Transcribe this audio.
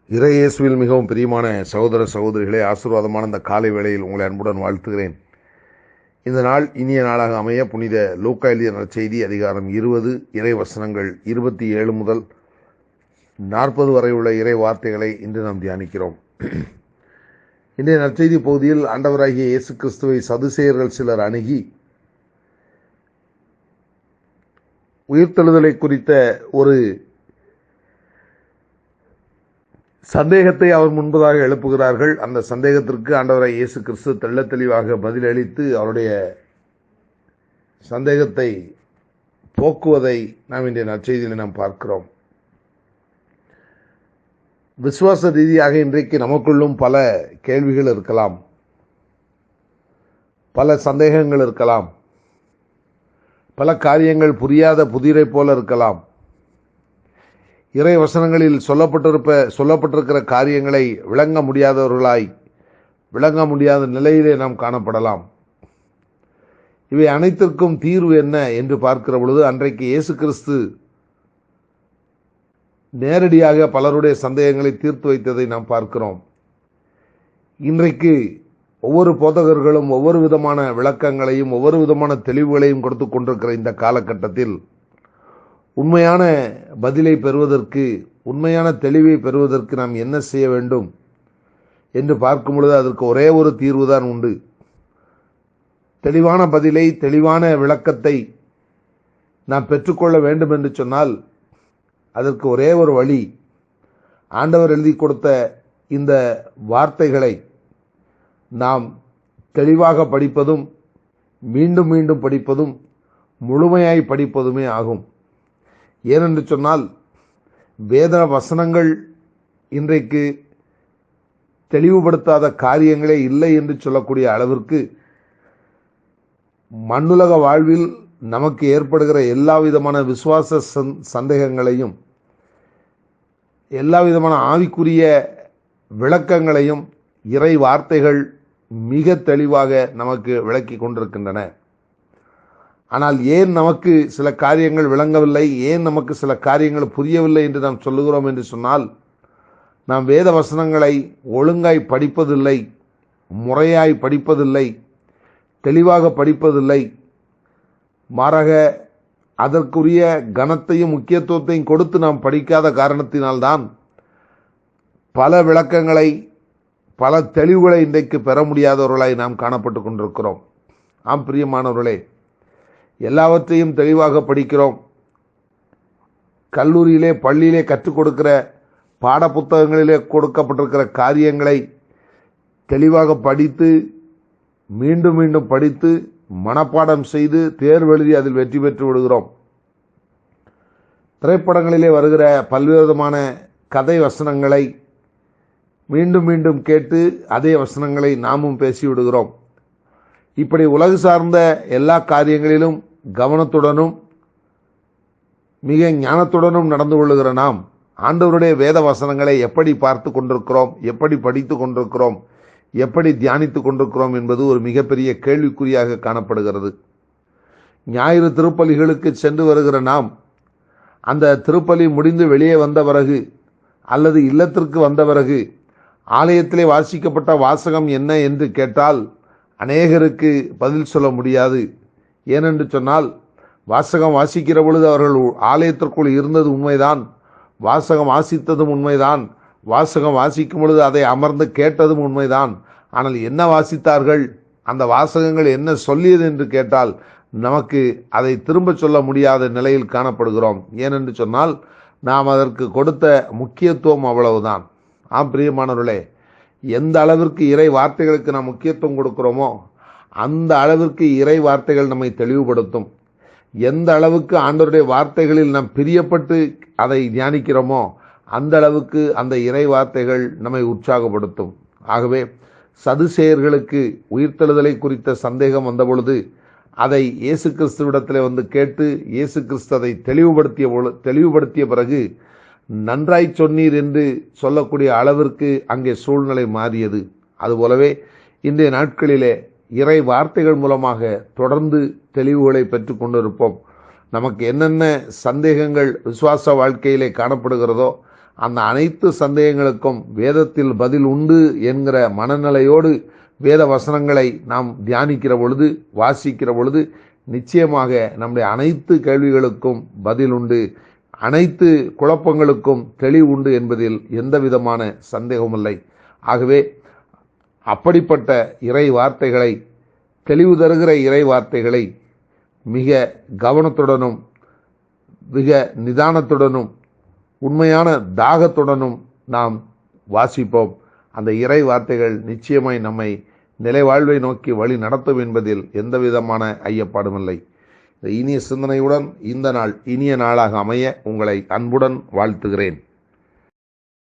இறையேசுவில் மிகவும் பிரியமான சகோதர சகோதரிகளே, ஆசீர்வாதமான இந்த காலை வேளையில் உங்களை அன்புடன் வாழ்த்துகிறேன். இந்த நாள் இனிய நாளாக அமைய புனித லூக்கா எழுதிய நற்செய்தி அதிகாரம் 20 இறை வசனங்கள் 27 முதல் 40 வரை உள்ள இறை வார்த்தைகளை இன்று நாம் தியானிக்கிறோம். இன்றைய நற்செய்தி பகுதியில் ஆண்டவராகிய இயேசு கிறிஸ்துவை சதுசேயர்கள் சிலர் அணுகி உயிர்த்தெழுதலை குறித்த ஒரு சந்தேகத்தை அவர் முன்பதாக எழுப்புகிறார்கள். அந்த சந்தேகத்திற்கு ஆண்டவராய் இயேசு கிறிஸ்து தெள்ளத் தெளிவாக பதிலளித்து அவருடைய சந்தேகத்தை போக்குவதை நாம் இன்றைய நற்செய்தியில் நாம் பார்க்கிறோம். விசுவாச ரீதியாக இன்றைக்கு நமக்குள்ளும் பல கேள்விகள் இருக்கலாம், பல சந்தேகங்கள் இருக்கலாம், பல காரியங்கள் புரியாத புதிரை போல இருக்கலாம். இறை வசனங்களில் சொல்லப்பட்டிருக்கிற காரியங்களை விளங்க முடியாதவர்களாய், விளங்க முடியாத நிலையிலே நாம் காணப்படலாம். இவை அனைத்திற்கும் தீர்வு என்ன என்று பார்க்கிற பொழுது, அன்றைக்கு இயேசு கிறிஸ்து நேரடியாக பலருடைய சந்தேகங்களை தீர்த்து வைத்ததை நாம் பார்க்கிறோம். இன்றைக்கு ஒவ்வொரு போதகர்களும் ஒவ்வொரு விதமான விளக்கங்களையும் ஒவ்வொரு விதமான தெளிவுகளையும் கொடுத்து கொண்டிருக்கிற இந்த காலகட்டத்தில் உண்மையான பதிலை பெறுவதற்கு, உண்மையான தெளிவை பெறுவதற்கு நாம் என்ன செய்ய வேண்டும் என்று பார்க்கும் பொழுது அதற்கு ஒரே ஒரு தீர்வுதான் உண்டு. தெளிவான பதிலை, தெளிவான விளக்கத்தை நாம் பெற்றுக்கொள்ள வேண்டும் என்று சொன்னால் அதற்கு ஒரே ஒரு வழி, ஆண்டவர் எழுதி கொடுத்த இந்த வார்த்தைகளை நாம் தெளிவாக படிப்பதும், மீண்டும் மீண்டும் படிப்பதும், முழுமையாய் படிப்பதுமே ஆகும். ஏனென்று சொன்னால் வேத வசனங்கள் இன்றைக்கு தெளிவுபடுத்தாத காரியங்களே இல்லை என்று சொல்லக்கூடிய அளவிற்கு மண்ணுலக வாழ்வில் நமக்கு ஏற்படுகிற எல்லா விதமான விசுவாச சந்தேகங்களையும், எல்லா விதமான ஆவிக்குரிய விளக்கங்களையும் இறை வார்த்தைகள் மிக தெளிவாக நமக்கு விளக்கி கொண்டிருக்கின்றன. ஆனால் ஏன் நமக்கு சில காரியங்கள் விளங்கவில்லை, ஏன் நமக்கு சில காரியங்கள் புரியவில்லை என்று நாம் சொல்லுகிறோம் என்று சொன்னால், நாம் வேத வசனங்களை ஒழுங்காய் படிப்பதில்லை, முறையாய் படிப்பதில்லை, தெளிவாக படிப்பதில்லை. மாறாக அதற்குரிய கனத்தையும் முக்கியத்துவத்தையும் கொடுத்து நாம் படிக்காத காரணத்தினால்தான் பல விளக்கங்களை, பல தெளிவுகளை இன்றைக்கு பெற முடியாதவர்களாய் நாம் காணப்பட்டு கொண்டிருக்கிறோம். ஆம் பிரியமானவர்களே, எல்லாவற்றையும் தெளிவாக படிக்கிறோம். கல்லூரியிலே, பள்ளியிலே கற்றுக் கொடுக்கிற பாட புத்தகங்களிலே கொடுக்கப்பட்டிருக்கிற காரியங்களை தெளிவாக படித்து, மீண்டும் மீண்டும் படித்து, மனப்பாடம் செய்து, தேர்வு எழுதி அதில் வெற்றி பெற்று விடுகிறோம். திரைப்படங்களிலே வருகிற பல்வேறு விதமான கதை வசனங்களை மீண்டும் மீண்டும் கேட்டு அதே வசனங்களை நாமும் பேசிவிடுகிறோம். இப்படி உலகு சார்ந்த எல்லா காரியங்களிலும் கவனத்துடனும் மிக ஞானத்துடனும் நடந்து கொள்ளுகிற நாம் ஆண்டவருடைய வேத வசனங்களை எப்படி பார்த்து கொண்டிருக்கிறோம், எப்படி படித்து கொண்டிருக்கிறோம், எப்படி தியானித்து கொண்டிருக்கிறோம் என்பது ஒரு மிகப்பெரிய கேள்விக்குறியாக காணப்படுகிறது. ஞாயிறு திருப்பலிகளுக்கு சென்று வருகிற நாம் அந்த திருப்பலி முடிந்து வெளியே வந்த பிறகு அல்லது இல்லத்திற்கு வந்த பிறகு ஆலயத்திலே வாசிக்கப்பட்ட வாசகம் என்ன என்று கேட்டால் அநேகருக்கு பதில் சொல்ல முடியாது. ஏனென்று சொன்னால், வாசகம் வாசிக்கிற பொழுது அவர்கள் ஆலயத்திற்குள் இருந்தது உண்மைதான், வாசகம் வாசித்ததும் உண்மைதான், வாசகம் வாசிக்கும் பொழுது அதை அமர்ந்து கேட்டதும் உண்மைதான். ஆனால் என்ன வாசித்தார்கள், அந்த வாசகங்கள் என்ன சொல்லியது என்று கேட்டால் நமக்கு அதை திரும்ப சொல்ல முடியாத நிலையில் காணப்படுகிறோம். ஏனென்று சொன்னால் நாம் அதற்கு கொடுத்த முக்கியத்துவம் அவ்வளவுதான். ஆம் பிரியமானவர்களே, எந்த அளவிற்கு இறை வார்த்தைகளுக்கு நாம் முக்கியத்துவம் கொடுக்கிறோமோ அந்த அளவிற்கு இறை வார்த்தைகள் நம்மை தெளிவுபடுத்தும். எந்த அளவுக்கு ஆண்டவருடைய வார்த்தைகளில் நாம் பிரியப்பட்டு அதை தியானிக்கிறோமோ அந்த அளவுக்கு அந்த இறை வார்த்தைகள் நம்மை உற்சாகப்படுத்தும். ஆகவே சதுசேயர்களுக்கு உயிர்த்தெழுதலை குறித்த சந்தேகம் வந்தபொழுது அதை இயேசு கிறிஸ்துவிடத்திலே வந்து கேட்டு இயேசு கிறிஸ்து அதை தெளிவுபடுத்திய பிறகு நன்றாய் சொன்னீர் என்று சொல்லக்கூடிய அளவிற்கு அங்கே சூழ்நிலை மாறியது. அதுபோலவே இன்றைய நாட்களிலே இறை வார்த்தைகள் மூலமாக தொடர்ந்து தெளிவுகளை பெற்றுக் கொண்டிருப்போம். நமக்கு என்னென்ன சந்தேகங்கள் விசுவாச வாழ்க்கையிலே காணப்படுகிறதோ அந்த அனைத்து சந்தேகங்களுக்கும் வேதத்தில் பதில் உண்டு என்கிற மனநிலையோடு வேத வசனங்களை நாம் தியானிக்கிற பொழுது, வாசிக்கிற பொழுது நிச்சயமாக நம்முடைய அனைத்து கேள்விகளுக்கும் பதில் உண்டு, அனைத்து குழப்பங்களுக்கும் தெளிவு உண்டு என்பதில் எந்த விதமான சந்தேகமில்லை. ஆகவே அப்படிப்பட்ட இறை வார்த்தைகளை, தெளிவு தருகிற இறை வார்த்தைகளை மிக கவனத்துடனும் மிக நிதானத்துடனும் உண்மையான தாகத்துடனும் நாம் வாசிப்போம். அந்த இறை வார்த்தைகள் நிச்சயமாய் நம்மை நிலைவாழ்வை நோக்கி வழி நடத்தும் என்பதில் எந்த விதமான ஐயப்பாடுமில்லை. இனிய சிந்தனையுடன் இந்த நாள் இனிய நாளாக அமைய உங்களை அன்புடன் வாழ்த்துகிறேன்.